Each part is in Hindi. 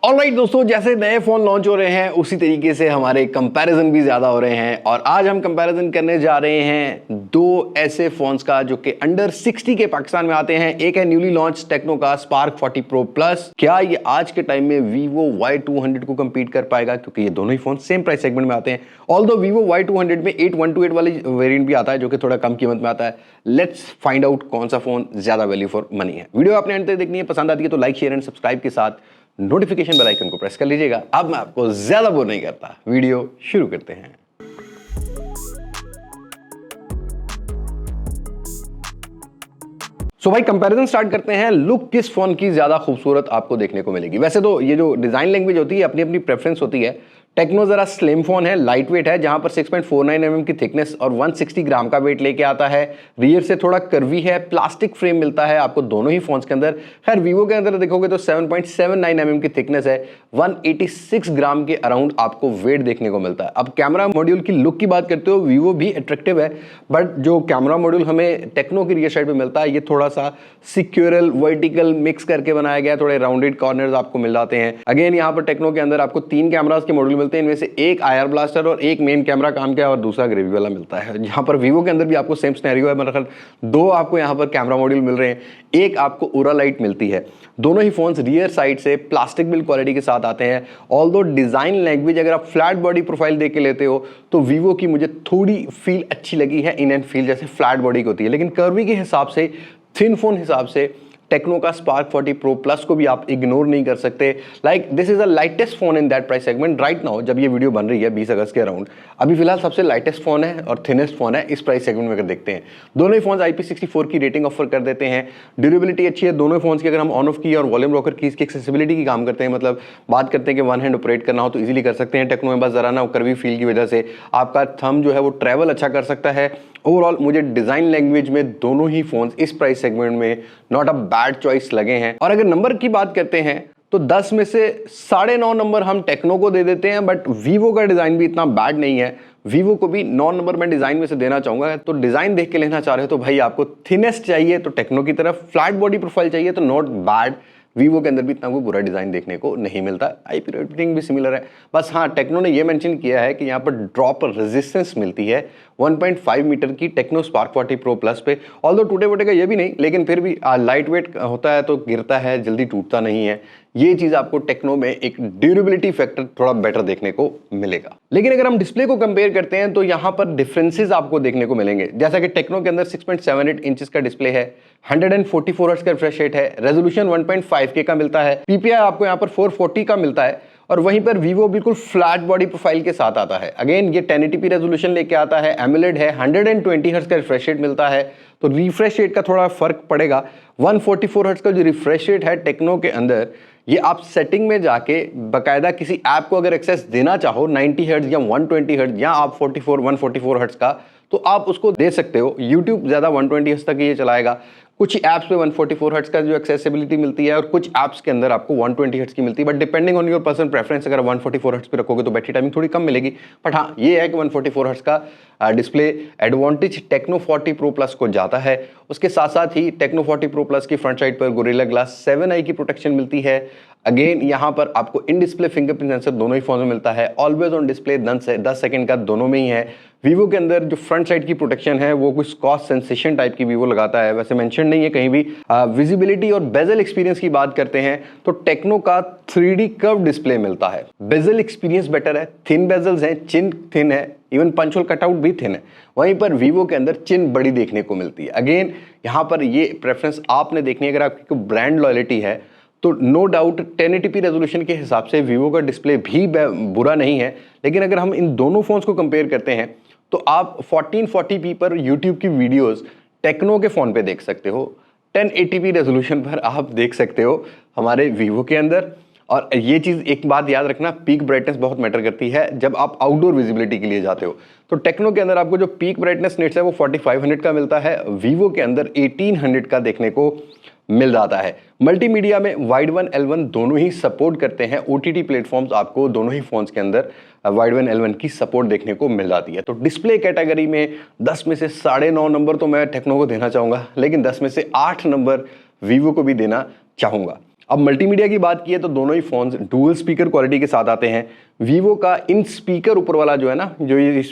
ऑलराइट दोस्तों, जैसे नए फोन लॉन्च हो रहे हैं उसी तरीके से हमारे कंपैरिजन भी ज्यादा हो रहे हैं और आज हम कंपैरिजन करने जा रहे हैं दो ऐसे फोन्स का जो कि अंडर 60 के पाकिस्तान में आते हैं। एक है न्यूली लॉन्च टेक्नो का स्पार्क 40 प्रो प्लस। क्या ये आज के टाइम में Vivo Y200 को कंपीट कर पाएगा, क्योंकि ये दोनों ही फोन सेम प्राइस सेगमेंट में आते हैं। ऑल्दो Vivo Y200 में 8128 वाली वेरिएंट भी आता है जो कि थोड़ा कम कीमत में आता है। लेट्स फाइंड आउट कौन सा फोन ज्यादा वैल्यू फॉर मनी है। वीडियो आपने अंत तक देखनी है, पसंद आती है तो लाइक शेयर एंड सब्सक्राइब के साथ नोटिफिकेशन बेल आइकन को प्रेस कर लीजिएगा। अब मैं आपको ज्यादा बोर नहीं करता, वीडियो शुरू करते हैं। सो भाई कंपैरिजन स्टार्ट करते हैं। लुक किस फोन की ज्यादा खूबसूरत आपको देखने को मिलेगी। वैसे तो ये जो डिजाइन लैंग्वेज होती है अपनी अपनी प्रेफरेंस होती है। टेक्नो जरा स्लिम फोन है, लाइट वेट है, जहां पर 6.49 mm की थिकनेस और 160 ग्राम का वेट लेके आता है। रियर से थोड़ा कर्वी है, प्लास्टिक फ्रेम मिलता है आपको दोनों ही फोन्स के अंदर। खैर वीवो के अंदर देखोगे तो 7.79 mm की थिकनेस है, 186 ग्राम के अराउंड आपको वेट देखने को मिलता है। अब कैमरा मॉड्यूल की लुक की बात करते हो, वीवो भी अट्रैक्टिव है, बट जो कैमरा मॉड्यूल हमें टेक्नो की रियर साइड पे मिलता है ये थोड़ा सा सिक्योरल वर्टिकल मिक्स करके बनाया गया है। थोड़े राउंडेड कॉर्नर्स आपको मिल जाते हैं। अगेन यहाँ पर टेक्नो के अंदर आपको 3 कैमरास के मॉड्यूल मिलते हैं, इनमें से एक आईआर ब्लास्टर और एक मेन कैमरा काम का और दूसरा ग्रेवी वाला मिलता है। यहाँ पर वीवो के अंदर भी आपको सेम सिनेरियो है, मतलब 2 आपको यहाँ पर कैमरा मॉड्यूल मिल रहे हैं, एक आपको ओरा लाइट मिलती है। दोनों ही फोन्स रियर साइड से प्लास्टिक बिल्ड क्वालिटी के साथ आते हैं। ऑल्दो डिजाइन लैंग्वेज अगर आप फ्लैट बॉडी प्रोफाइल देख के लेते हो तो वीवो की मुझे थोड़ी फील अच्छी लगी है, इन एंड फील जैसे फ्लैट बॉडी की होती है, लेकिन कर्वी के हिसाब से, थिन फोन हिसाब से टेक्नो का स्पार्क 40 प्रो प्लस को भी आप इग्नोर नहीं कर सकते। Like this is the lightest phone in that price segment right now. जब ये वीडियो बन रही है 20 अगस्त के अराउंड, अभी फिलहाल सबसे लाइटेस्ट फोन है और थिनेस्ट फोन है इस प्राइस सेगमेंट में। अगर देखते हैं दोनों ही फोन IP64 की रेटिंग ऑफर कर देते हैं। ड्यूरेबिलिटी अच्छी है दोनों फोन्स की। अगर हम ऑन ऑफ की और वॉल्यूम रॉकर की इसकी एक्सेसिबिलिटी की काम करते हैं, मतलब बात करते हैं कि वन हैंड ऑपरेट करना हो तो इजीली कर सकते हैं। टेक्नो में बस जरा ना कर्वी फील की वजह से आपका थंब जो है वो ट्रैवल अच्छा कर सकता है। ओवरऑल मुझे डिजाइन लैंग्वेज में दोनों ही फोन्स इस प्राइस सेगमेंट में नॉट अ बैड चॉइस लगे हैं। और अगर नंबर की बात करते हैं तो 10 में से 9.5 नंबर हम टेक्नो को दे देते हैं, बट वीवो का डिजाइन भी इतना बैड नहीं है। वीवो को भी 9 नंबर में डिजाइन में से देना चाहूंगा। तो डिजाइन देख के लेना चाह रहे हो तो भाई आपको थिनेस्ट चाहिए तो टेक्नो की तरफ, फ्लैट बॉडी प्रोफाइल चाहिए तो नॉट बैड। वीवो के अंदर भी इतना कोई बुरा डिजाइन देखने को नहीं मिलता। IP रेटिंग भी सिमिलर है। बस हाँ, टेक्नो ने ये मेंशन किया है कि यहाँ पर ड्रॉप रेजिस्टेंस मिलती है 1.5 मीटर की टेक्नो स्पार्क 40 प्रो प्लस पे। ऑल्दो टूटे वूटे का ये भी नहीं, लेकिन फिर भी लाइट वेट होता है तो गिरता है, जल्दी टूटता नहीं है। ये चीज आपको टेक्नो में एक ड्यूरेबिलिटी फैक्टर थोड़ा बेटर देखने को मिलेगा। लेकिन अगर हम डिस्प्ले को कंपेयर करते हैं तो यहाँ पर डिफरेंसेस आपको देखने को मिलेंगे। जैसा कि टेक्नो के अंदर 6.78 इंचेस का डिस्प्ले है, 144 हर्ट्ज का रिफ्रेश रेट है, रेजोल्यूशन 1.5K का मिलता है, PPI आपको यहाँ पर 440 का मिलता है। और वहीं पर वीवो बिल्कुल फ्लैट बॉडी प्रोफाइल के साथ आता है। अगेन ये 1080p रेजोल्यूशन लेके आता है, एमोलेड है, 120 हर्ट्ज का रिफ्रेश रेट मिलता है, तो रिफ्रेश रेट का थोड़ा फर्क पड़ेगा। 144 हर्ट्ज का जो रिफ्रेश रेट है टेक्नो के अंदर, ये आप सेटिंग में जाके बकायदा किसी ऐप को अगर एक्सेस देना चाहो 90 हर्ट्ज या 120 हर्ट्ज या आप 144 हर्ट्ज का, तो आप उसको दे सकते हो। यूट्यूब ज्यादा 120 हर्ट्ज तक ये चलाएगा। कुछ ऐप्स पे 144 हर्ट्ज का जो एक्सेसिबिलिटी मिलती है और कुछ ऐप्स के अंदर आपको 120 हर्ट्ज की मिलती है, but depending on your personal preference अगर 144 हर्ट्ज पे रखोगे तो बैटरी टाइमिंग थोड़ी कम मिलेगी। बट हाँ, ये है कि 144 हर्ट्ज का display advantage Tecno 40 pro plus को जाता है। उसके साथ साथ ही टेक्नो 40 प्रो प्लस की फ्रंट साइड पर गोरिल्ला ग्लास 7i की प्रोटेक्शन मिलती है। अगेन यहाँ पर आपको इन डिस्प्ले फिंगरप्रिंट सेंसर दोनों ही फोन में मिलता है। ऑलवेज ऑन डिस्प्ले 10 सेकंड का दोनों में ही है। वीवो के अंदर जो फ्रंट साइड की प्रोटेक्शन है वो कुछ कॉस्ट सेंसेशन टाइप की वीवो लगाता है, वैसे मेंशन नहीं है कहीं भी। विजिबिलिटी और बेजल एक्सपीरियंस की बात करते हैं तो टेक्नो का 3D कर्व डिस्प्ले मिलता है। बेजल एक्सपीरियंस बेटर है, थिन बेजल्स हैं, चिन थिन है, इवन पंच होल कटआउट भी थिन है। वहीं पर वीवो के अंदर चिन बड़ी देखने को मिलती है। अगेन यहाँ पर ये प्रेफरेंस आपने देखनी है। अगर आपकी ब्रांड लॉयल्टी है तो नो डाउट 1080p रेजोल्यूशन के हिसाब से वीवो का डिस्प्ले भी बुरा नहीं है। लेकिन अगर हम इन दोनों फोन्स को कंपेयर करते हैं तो आप 1440p पर यूट्यूब की वीडियोस टेक्नो के फोन पे देख सकते हो, 1080p रेजोल्यूशन पर आप देख सकते हो हमारे वीवो के अंदर। और ये चीज एक बात याद रखना, पीक ब्राइटनेस बहुत मैटर करती है जब आप आउटडोर विजिबिलिटी के लिए जाते हो। तो टेक्नो के अंदर आपको जो पीक ब्राइटनेस नेट्स है वो 4500 का मिलता है, वीवो के अंदर 1800 का देखने को मिल जाता है। मल्टीमीडिया में वाइड वन L1 दोनों ही सपोर्ट करते हैं। OTT प्लेटफॉर्म्स आपको दोनों ही फोन्स के अंदर वाइड वन L1 की सपोर्ट देखने को मिल जाती है। तो डिस्प्ले कैटेगरी में 10 में से 9.5 नंबर तो मैं टेक्नो को देना चाहूंगा, लेकिन 10 में से 8 नंबर वीवो को भी देना चाहूंगा। अब मल्टीमीडिया की बात की है तो दोनों ही फोन्स डुअल स्पीकर क्वालिटी के साथ आते हैं। वीवो का इन स्पीकर ऊपर वाला जो है ना, जो ये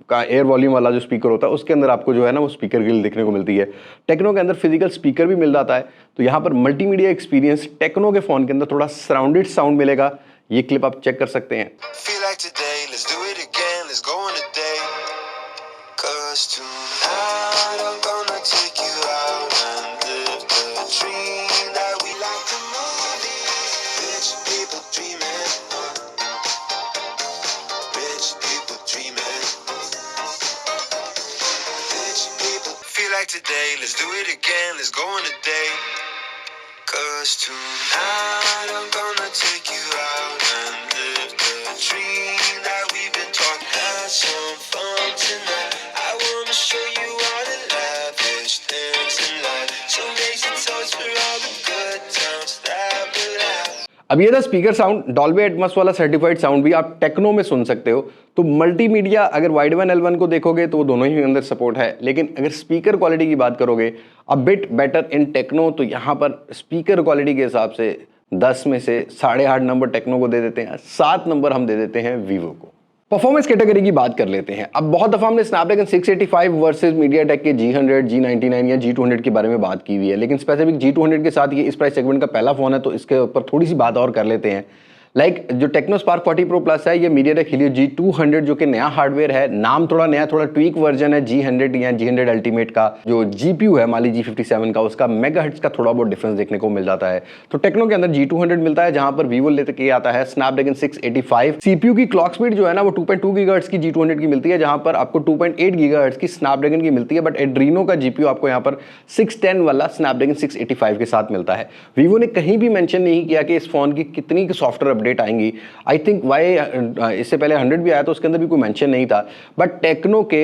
का एयर वॉल्यूम वाला जो स्पीकर होता है उसके अंदर आपको जो है ना वो स्पीकर ग्रिल देखने को मिलती है। टेक्नो के अंदर फिजिकल स्पीकर भी मिल जाता है। तो यहाँ पर मल्टीमीडिया एक्सपीरियंस टेक्नो के फोन के अंदर थोड़ा सराउंडेड साउंड मिलेगा। ये क्लिप आप चेक कर सकते हैं। Like today, let's do it again, let's go on a date. 'Cause tonight I'm gonna take you out and live the dream that we've been talking. Have some fun tonight. I wanna show you all the lavish things in life. So raise your toast for all the good times that we'll have. अब ये था स्पीकर साउंड। डॉल्बी एटमॉस वाला सर्टिफाइड साउंड भी आप टेक्नो में सुन सकते हो। तो मल्टीमीडिया अगर वाइड वन L1 को देखोगे तो वो दोनों ही अंदर सपोर्ट है, लेकिन अगर स्पीकर क्वालिटी की बात करोगे a bit better in Tecno, तो यहाँ पर स्पीकर क्वालिटी के हिसाब से 10 में से 8.5 नंबर टेक्नो को दे देते हैं, 7 नंबर हम दे देते हैं वीवो को। परफॉर्मेंस कैटेगरी की बात कर लेते हैं। अब बहुत दफा हमने स्नैपड्रैगन 685 वर्सेस मीडियाटेक के G100, G99 या G200 के बारे में बात की हुई है, लेकिन स्पेसिफिक G200 के साथ ये इस प्राइस सेगमेंट का पहला फोन है, तो इसके ऊपर थोड़ी सी बात और कर लेते हैं। जो टेक्नो स्पार्क 40 प्रो प्लस है, ये मीडियाटेक हीलियो G200 जो कि नया हार्डवेयर है, नाम थोड़ा नया, थोड़ा ट्वीक वर्जन है G100 या G100 अल्टीमेट का। जो GPU है माली G57 का, उसका मेगाहर्ट्ज का थोड़ा बहुत डिफरेंस देखने को मिल जाता है। तो टेक्नो के अंदर G200 मिलता है, जहां पर वीवो लेते के आता है स्नैपड्रैगन 685। CPU की क्लॉक स्पीड जो है ना वो 2.2 गीगाहर्ट्ज की G200 की मिलती है, जहां पर आपको 2.8 गीगाहर्ट्ज की स्नैपड्रैगन की मिलती है। बट एड्रीनो का GPU आपको यहाँ पर 610 वाला स्नैपड्रैगन 685 के साथ मिलता है। वीवो ने कहीं भी मेंशन नहीं किया कि इस फोन की कितनी सॉफ्टवेयर अपडेट आएंगी। आई थिंक इससे पहले 100 भी आया तो उसके अंदर भी कोई मेंशन नहीं था। बट टेक्नो के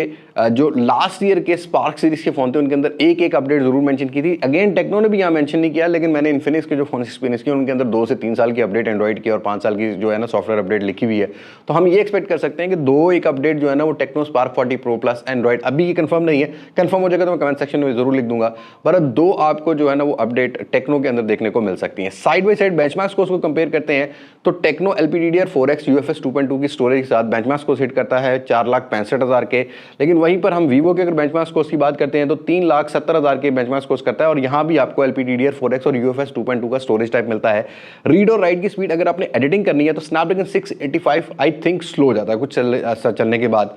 जो लास्ट ईयर के स्पार्क सीरीज के फोन थे उनके अंदर एक अपडेट जरूर मेंशन की थी। अगेन टेक्नो ने भी यहाँ मेंशन नहीं किया, लेकिन मैंने इन्फिनिक्स के जो फोन एक्सपीरियंस किए उनके अंदर 2 से 3 साल की अपडेट एंड्रॉइड की और 5 साल की जो है ना सॉफ्टवेयर अपडेट लिखी हुई है। तो हम ये एक्सपेक्ट कर सकते हैं कि 2-1 अपडेट जो है ना वो techno Spark 40 pro plus Android, अभी ये कंफर्म नहीं है, कंफर्म हो जाएगा तो मैं कमेंट सेक्शन में जरूर लिख दूंगा, पर 2 आपको जो है ना वो अपडेट टेक्नो के अंदर देखने को मिल सकती है। Side by side benchmark scores को कंपेयर करते हैं तो टेक्नो LPDDR4X UFS 2.2 की स्टोरेज के साथ बेंचमार्क स्कोर हिट करता है 4,65,000 के, लेकिन वहीं पर हम वीवो के अगर बेंचमार्क स्कोर्स की बात करते हैं तो 3,70,000 के बेंचमार्क स्कोर्स करता है, और यहां भी आपको LPDDR4X और UFS 2.2 का स्टोरेज टाइप मिलता है। रीड और राइट की स्पीड अगर आपने एडिटिंग करनी है तो स्नैपड्रैगन 685 आई थिंक स्लो हो जाता है कुछ चलने के बाद।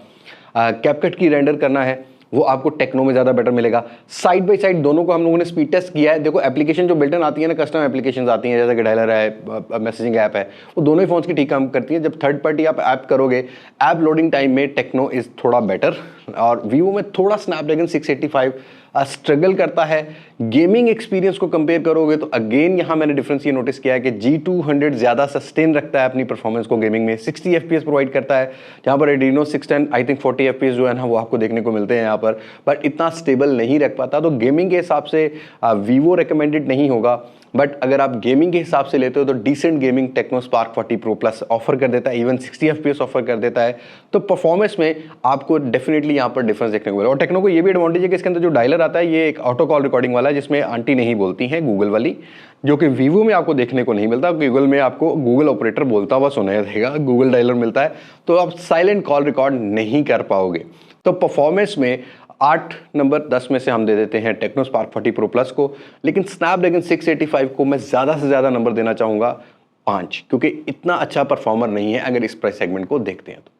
कैपकट की रेंडर करना है वो आपको टेक्नो में ज़्यादा बेटर मिलेगा। साइड बाई साइड दोनों को हम लोगों ने स्पीड टेस्ट किया है। देखो एप्लीकेशन जो बिल्ट इन आती है ना, कस्टम एप्लीकेशन आती हैं जैसे कि डायलर है, मैसेजिंग ऐप है, वो दोनों ही फोन्स की ठीक काम करती है। जब थर्ड पार्टी आप ऐप करोगे, ऐप लोडिंग टाइम में टेक्नो इज़ थोड़ा बेटर, और वीवो में थोड़ा स्नैपड्रैगन 685 स्ट्रगल करता है। गेमिंग एक्सपीरियंस को कंपेयर करोगे तो अगेन यहाँ मैंने डिफरेंस ये नोटिस किया है कि G200 ज़्यादा सस्टेन रखता है अपनी परफॉर्मेंस को गेमिंग में, 60 FPS प्रोवाइड करता है, जहाँ पर एड्रीनो 610 आई थिंक 40 FPS जो है ना वो आपको देखने को मिलते हैं यहाँ पर, बट इतना स्टेबल नहीं रख पाता। तो गेमिंग के हिसाब से वीवो रिकमेंडेड नहीं होगा, बट अगर आप गेमिंग के हिसाब से लेते हो तो decent gaming Tecno Spark 40 pro plus offer कर देता है, इवन 60 FPS ऑफर कर देता है। तो परफॉर्मेंस में आपको डेफिनेटली यहाँ पर डिफरेंस देखने को मिलेगा। और टेक्नो को ये भी एडवांटेज है कि इसके अंदर जो डायलर आता है ये एक ऑटो कॉल रिकॉर्डिंग वाला है, जिसमें आंटी नहीं बोलती हैं गूगल वाली, जो कि वीवो में आपको देखने को नहीं मिलता। गूगल में आपको गूगल ऑपरेटर बोलता हुआ सुनाई देगा, गूगल डायलर मिलता है, तो आप साइलेंट कॉल रिकॉर्ड नहीं कर पाओगे। तो परफॉर्मेंस में 8 नंबर 10 में से हम दे देते हैं टेक्नो स्पार्क 40 प्रो प्लस को, लेकिन स्नैपड्रैगन 685 को मैं ज़्यादा से ज़्यादा नंबर देना चाहूँगा 5, क्योंकि इतना अच्छा परफॉर्मर नहीं है अगर इस प्राइस सेगमेंट को देखते हैं तो।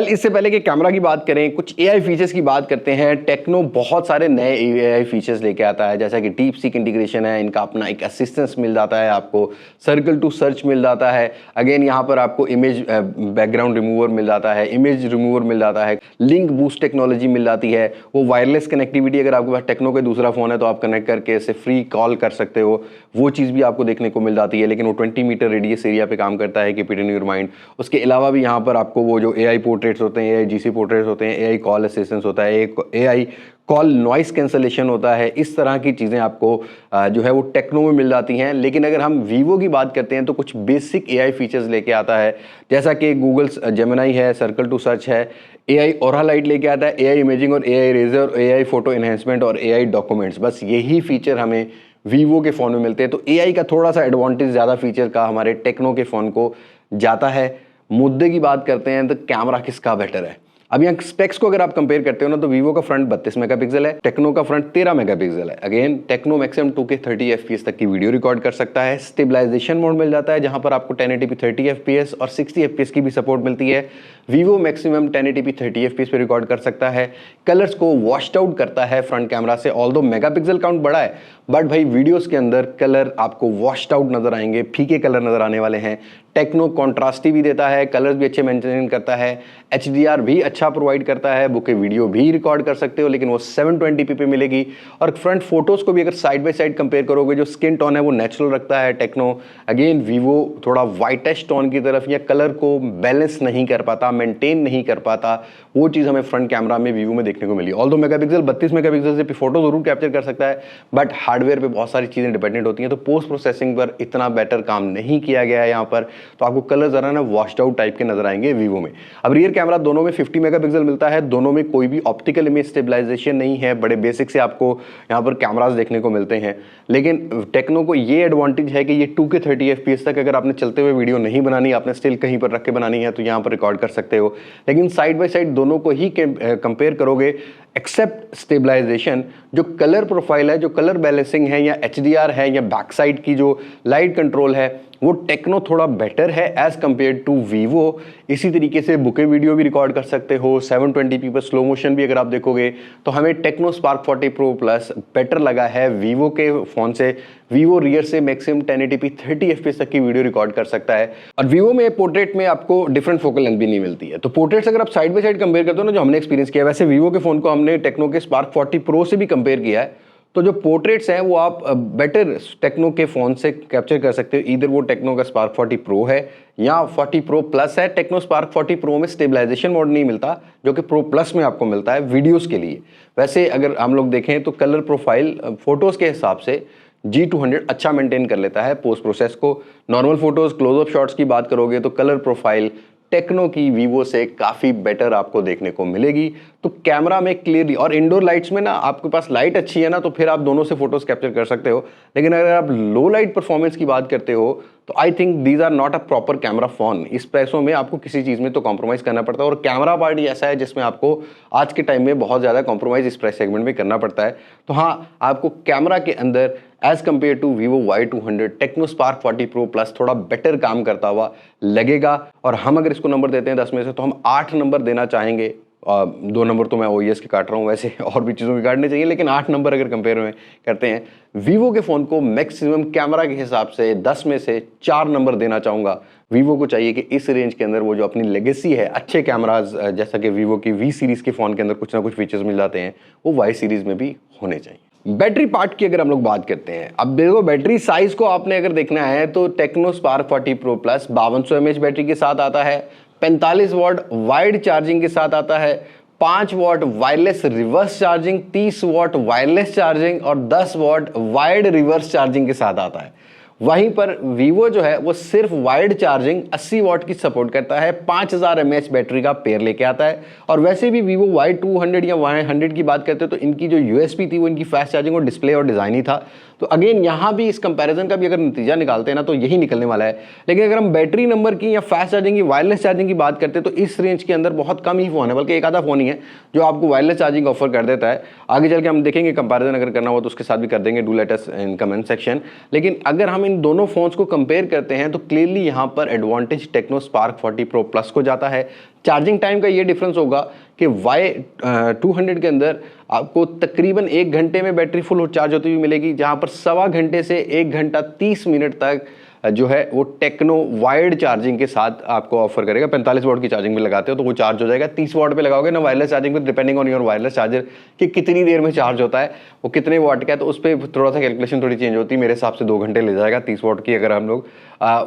इससे पहले कि कैमरा की बात करें, कुछ AI फीचर्स की बात करते हैं। टेक्नो बहुत सारे नए AI फीचर्स लेके आता है, जैसा कि डीप सीक इंटीग्रेशन है, इनका अपना एक असिस्टेंस मिल जाता है, आपको सर्कल टू सर्च मिल जाता है। अगेन यहाँ पर आपको इमेज बैकग्राउंड रिमूवर मिल जाता है, इमेज रिमूवर मिल जाता है, लिंक बूस्ट टेक्नोलॉजी मिल जाती है, वो वायरलेस कनेक्टिविटी, अगर आपके पास टेक्नो का दूसरा फ़ोन है तो आप कनेक्ट करके इसे फ्री कॉल कर सकते हो, वो चीज़ भी आपको देखने को मिल जाती है। लेकिन वो 20 मीटर रेडियस एरिया पे काम करता है, keep it in your mind. उसके अलावा भी यहाँ पर आपको वो जो AI पोर्ट्रेट्स होते हैं, AI GC पोर्ट्रेट्स होते हैं, AI कॉल असिस्टेंस होता है, AI कॉल नॉइस कैंसलेशन होता है, इस तरह की चीज़ें आपको जो है वो टेक्नो में मिल जाती हैं। लेकिन अगर हम वीवो की बात करते हैं तो कुछ बेसिक AI फीचर्स लेके आता है, जैसा कि गूगल जेमिनी है, सर्कल टू सर्च है, AI ऑरा लाइट लेके आता है, AI इमेजिंग और AI eraser, AI photo enhancement और AI डॉक्यूमेंट्स। बस यही फीचर हमें वीवो के फ़ोन में मिलते हैं। तो एआई का थोड़ा सा एडवांटेज ज़्यादा फीचर का हमारे टेक्नो के फ़ोन को जाता है। मुद्दे की बात करते हैं तो कैमरा किसका बेटर है। अब यहाँ स्पेक्स को अगर आप कंपेयर करते हो ना, तो वीवो का फ्रंट 32 मेगापिक्सल है, टेक्नो का फ्रंट 13 मेगापिक्सल है। Again Tecno maximum 2K 30 FPS तक की वीडियो रिकॉर्ड कर सकता है। स्टेबलाइजेशन मोड मिल जाता है जहां पर आपको 1080p 30 FPS और 60 FPS की भी सपोर्ट मिलती है। वीवो मैक्सिमम 1080p 30 FPS पे रिकॉर्ड कर सकता है। कलर्स को वॉश्ड आउट करता है फ्रंट कैमरा से, ऑल्दो मेगापिक्सल काउंट बड़ा है बट भाई वीडियोस के अंदर कलर आपको वॉश्ड आउट नजर आएंगे, फीके कलर नजर आने वाले हैं। टेक्नो कॉन्ट्रास्टी भी देता है, कलर्स भी अच्छे मेंटेन करता है, HDR भी अच्छा प्रोवाइड करता है, बुके वीडियो भी रिकॉर्ड कर सकते हो लेकिन वो 720p पे मिलेगी। और फ्रंट फोटोज को भी अगर साइड बाय साइड कंपेयर करोगे, जो स्किन टोन है वो नेचुरल रखता है टेक्नो। अगेन वीवो थोड़ा वाइटेस्ट टोन की तरफ या कलर को बैलेंस नहीं कर पाता, मेंटेन नहीं कर पाता, वो चीज़ हमें फ्रंट कैमरा में वीवो में देखने को मिली। ऑल्दो मेगापिक्सल 32 मेगापिक्सल से फोटो जरूर कैप्चर कर सकता है बट हार्डवेयर पे बहुत सारी चीज़ें डिपेंडेंट होती हैं, तो पोस्ट प्रोसेसिंग पर इतना बेटर काम नहीं किया गया है यहाँ पर। तो आपको कलर जरा ना वॉश्ड आउट टाइप के नजर आएंगे वीवो में। अब रियर कैमरा दोनों में 50 मेगापिक्सल मिलता है, दोनों में कोई भी ऑप्टिकल इमेज स्टेबलाइजेशन नहीं है, बड़े बेसिक से आपको यहाँ पर कैमरास देखने को मिलते हैं। लेकिन टेक्नो को ये एडवांटेज है कि ये 2K 30 FPS तक अगर आपने चलते हुए वीडियो नहीं बनानी, आपने स्टिल कहीं पर रख के बनानी है तो यहाँ पर रिकॉर्ड कर सकते हो। लेकिन साइड बाय साइड दोनों को ही कंपेयर करोगे, एक्सेप्ट स्टेबलाइजेशन, जो कलर प्रोफाइल है, जो कलर बैलेंसिंग है या HDR है या बैक साइड की जो लाइट कंट्रोल है, वो टेक्नो थोड़ा बेटर है एज कंपेयर टू वीवो। इसी तरीके से बुके वीडियो भी रिकॉर्ड कर सकते हो 720p पर, स्लो मोशन भी अगर आप देखोगे तो हमें techno Spark 40 pro plus better लगा है वीवो के फ़ोन से। वीवो रियर से मैक्सिमम 1080p 30 FPS तक की वीडियो रिकॉर्ड कर सकता है। और वीवो में पोर्ट्रेट में आपको डिफरेंट फोकल लेंथ भी नहीं मिलती है, तो पोर्ट्रेट्स अगर आप साइड बाय साइड कंपेयर करते हो ना, जो हमने एक्सपीरियंस किया, वैसे वीवो के फ़ोन को हमने टेक्नो के स्पार्क 40 प्रो से भी कंपेयर किया है, तो जो पोर्ट्रेट्स हैं वो आप बेटर टेक्नो के फ़ोन से कैप्चर कर सकते हो। इधर वो टेक्नो का स्पार्क 40 प्रो है या 40 प्रो प्लस है। टेक्नो स्पार्क 40 प्रो में स्टेबलाइजेशन मोड नहीं मिलता जो कि प्रो प्लस में आपको मिलता है वीडियोस के लिए। वैसे अगर हम लोग देखें तो कलर प्रोफाइल फोटोज़ के हिसाब से G200 अच्छा मेंटेन कर लेता है पोस्ट प्रोसेस को। नॉर्मल फोटोज़, क्लोजअप शॉट्स की बात करोगे तो कलर प्रोफाइल टेक्नो की वीवो से काफ़ी बेटर आपको देखने को मिलेगी। तो कैमरा में क्लियरली, और इंडोर लाइट्स में ना आपके पास लाइट अच्छी है ना, तो फिर आप दोनों से फोटोज कैप्चर कर सकते हो। लेकिन अगर आप लो लाइट परफॉर्मेंस की बात करते हो तो I think these are not a proper camera phone. इस पैसों में आपको किसी चीज़ में तो कॉम्प्रोमाइज़ करना पड़ता है, और कैमरा पार्ट ही ऐसा है जिसमें आपको आज के टाइम में बहुत ज़्यादा कॉम्प्रोमाइज़ इस प्राइस सेगमेंट में करना पड़ता है। तो हाँ, आपको कैमरा के अंदर as compare to Vivo Y200 Tecno Spark 40 pro plus थोड़ा बेटर काम करता हुआ लगेगा। और हम अगर इसको नंबर देते हैं 10 में से तो हम 8 नंबर देना चाहेंगे। 2 नंबर तो मैं OES के काट रहा हूँ, वैसे और भी चीज़ों के काटने चाहिए, लेकिन 8 नंबर अगर कंपेयर में करते हैं वीवो के फ़ोन को मैक्सिमम कैमरा के हिसाब से 10 में से 4 नंबर देना चाहूँगा। वीवो को चाहिए कि इस रेंज के अंदर वो जो अपनी लेगेसी है, अच्छे कैमराज जैसा कि वीवो की V सीरीज़ के फ़ोन के अंदर कुछ ना कुछ फीचर्स मिल जाते हैं, वो Y सीरीज़ में भी होने चाहिए। बैटरी पार्ट की अगर हम लोग बात करते हैं, अब देखो बैटरी साइज को आपने अगर देखना है तो techno Spark 40 pro plus 5200 mAh battery के साथ आता है, 45 वॉट वाइड चार्जिंग के साथ आता है, 5 what wireless reverse charging, 30 what wireless charging और 10 वॉट वाइड रिवर्स चार्जिंग के साथ आता है। वहीं पर वीवो जो है वो सिर्फ वाइड चार्जिंग 80 वॉट की सपोर्ट करता है, 5000 mAh बैटरी का पेयर लेके आता है। और वैसे भी वीवो Y200 या Y100 की बात करते हैं तो इनकी जो USP थी वो इनकी फास्ट चार्जिंग और डिस्प्ले और डिज़ाइन ही था। तो अगेन यहाँ भी इस कंपैरिजन का भी अगर नतीजा निकालते हैं ना तो यही निकलने वाला है। लेकिन अगर हम बैटरी नंबर की या फास्ट चार्जिंग की, वायरलेस चार्जिंग की बात करते हैं तो इस रेंज के अंदर बहुत कम ही फ़ोन है, बल्कि एक आधा फ़ोन ही है जो आपको वायरलेस चार्जिंग ऑफर कर देता है। आगे चल के हम देखेंगे कंपैरिजन अगर करना हो तो उसके साथ भी कर देंगे, do let us in comment section. लेकिन अगर हम इन दोनों फ़ोन्स को कंपेयर करते हैं तो क्लियरली यहाँ पर advantage techno Spark 40 pro plus को जाता है। चार्जिंग टाइम का ये डिफरेंस होगा कि Y200 के अंदर आपको तकरीबन 1 घंटे में बैटरी फुल चार्ज होती हुई मिलेगी, जहाँ पर 1.25 घंटे से 1 घंटा 30 मिनट तक जो है वो टेक्नो वाइड चार्जिंग के साथ आपको ऑफर करेगा। 45 वॉट की चार्जिंग में लगाते हो तो वो चार्ज हो जाएगा। 30 वॉट पे लगाओगे ना वायरलेस चार्जिंग पे, depending on your wireless charger कि कितनी देर में चार्ज होता है, वो कितने वॉट का है, तो उस पर थोड़ा सा कैलकुलेशन थोड़ी चेंज होती है। मेरे हिसाब से 2 घंटे ले जाएगा 30 वॉट की अगर हम लोग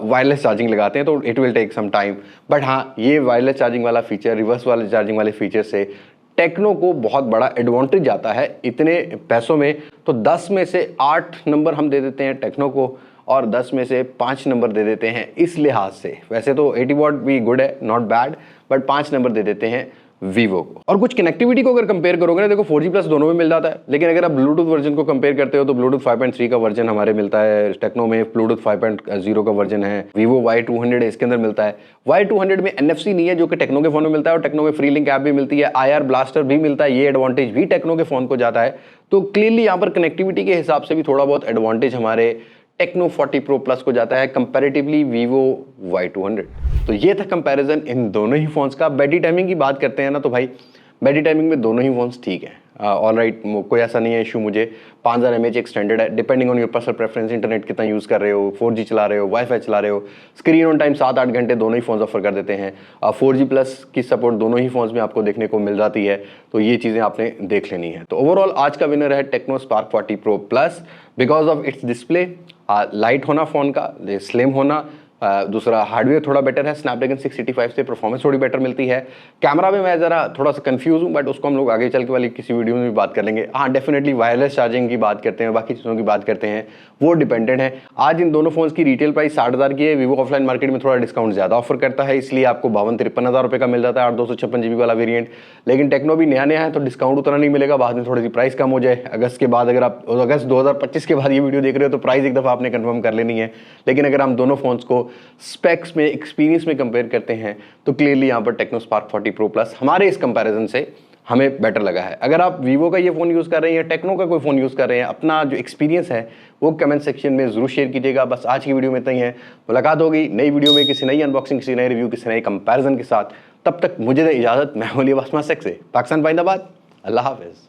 वायरलेस चार्जिंग लगाते हैं तो it will take some time. But हाँ, ये वायरलेस चार्जिंग वाला फीचर, रिवर्स वाले चार्जिंग वाले फीचर से टेक्नो को बहुत बड़ा एडवांटेज जाता है इतने पैसों में। तो 10 में से 8 नंबर हम दे देते हैं टेक्नो को और 10 में से 5 नंबर दे देते हैं इस लिहाज से। वैसे तो 80 वॉट भी गुड है, नॉट बैड, बट 5 नंबर दे देते हैं वीवो को। और कुछ कनेक्टिविटी को अगर कंपेयर करोगे ना, देखो 4G प्लस दोनों में मिल जाता है, लेकिन अगर आप ब्लूटूथ वर्जन को कंपेयर करते हो तो ब्लूटूथ 5.3 का वर्जन हमारे मिलता है, टेक्नो में ब्लूटूथ 5.0 का वर्जन है, वीवो Y200 इसके अंदर मिलता है। Y200 में NFC नहीं है जो कि टेक्नो के फोन में मिलता है, और टेक्नो में फ्री लिंक ऐप भी मिलती है, IR ब्लास्टर भी मिलता है, ये एडवांटेज भी टेक्नो के फोन को जाता है। तो क्लियरली यहाँ पर कनेक्टिविटी के हिसाब से भी थोड़ा बहुत एडवांटेज हमारे टेक्नो 40 Pro Plus को जाता है कंपैरेटिवली वीवो Y200। तो ये था कंपैरिजन इन दोनों ही फोन्स का। बैटरी टाइमिंग की बात करते हैं ना, तो भाई बैटरी टाइमिंग में दोनों ही फोन्स ठीक है, ऑल राइट, कोई ऐसा नहीं है इशू। मुझे 5000 mAh एक्सटेंडेड है, depending on your personal preference, internet कितना यूज़ कर रहे हो, 4G चला रहे हो, वाईफाई चला रहे हो, स्क्रीन ऑन टाइम 7-8 घंटे दोनों ही फोन्स ऑफर कर देते हैं। 4G प्लस की सपोर्ट दोनों ही फोन्स में आपको देखने को मिल जाती है, तो ये चीज़ें आपने देख लेनी है। तो ओवरऑल आज का विनर है techno Spark 40 Pro Plus because of its display, light होना फ़ोन का, स्लिम होना, दूसरा हार्डवेयर थोड़ा बेटर है, स्नैपड्रैगन 685 से परफॉर्मेंस थोड़ी बेटर मिलती है। कैमरा में मैं ज़रा थोड़ा सा कंफ्यूज हूँ, बट उसको हम लोग आगे चल के वाली किसी वीडियो में भी बात कर लेंगे। हाँ, डेफिनेटली वायरलेस चार्जिंग की बात करते हैं, बाकी चीज़ों की बात करते हैं, वो डिपेंडेंट है। आज इन दोनों फोन्स की रिटेल प्राइस 60,000 की है। वीवो ऑफलाइन मार्केट में थोड़ा डिस्काउंट ज़्यादा ऑफर करता है, इसलिए आपको 52-53 हज़ार रुपये का मिल जाता है 8/256 GB वाला वेरियंट। लेकिन टेक्नो भी नया नया है तो डिस्काउंट उतना नहीं मिलेगा, बाद में थोड़ी सी प्राइस कम हो जाए। अगस्त के बाद, अगर आप अगस्त 2025 के बाद ये वीडियो देख रहे हो तो प्राइस एक दफ़ा आपने कंफर्म कर लेनी है। लेकिन अगर हम दोनों फोन्स को स्पेक्स में, एक्सपीरियंस में कंपेयर करते हैं तो क्लियरली यहाँ पर टेक्नो स्पार्क 40 Pro Plus हमारे इस कंपैरिजन से हमें बेटर लगा है। अगर आप वीवो का ये फ़ोन यूज़ कर रहे हैं या टेक्नो का कोई फ़ोन यूज़ कर रहे हैं, अपना जो एक्सपीरियंस है वो कमेंट सेक्शन में ज़रूर शेयर कीजिएगा। बस आज की वीडियो में इतना ही है, मुलाकात होगी नई वीडियो में किसी नई अनबॉक्सिंग, किसी नई रिव्यू, किसी नई कंपैरिजन के साथ। तब तक मुझे दे इजाज़त, मैं हूं अली अब्बास मासिक से, पाकिस्तान पाइंदाबाद, अल्लाह हाफिज़।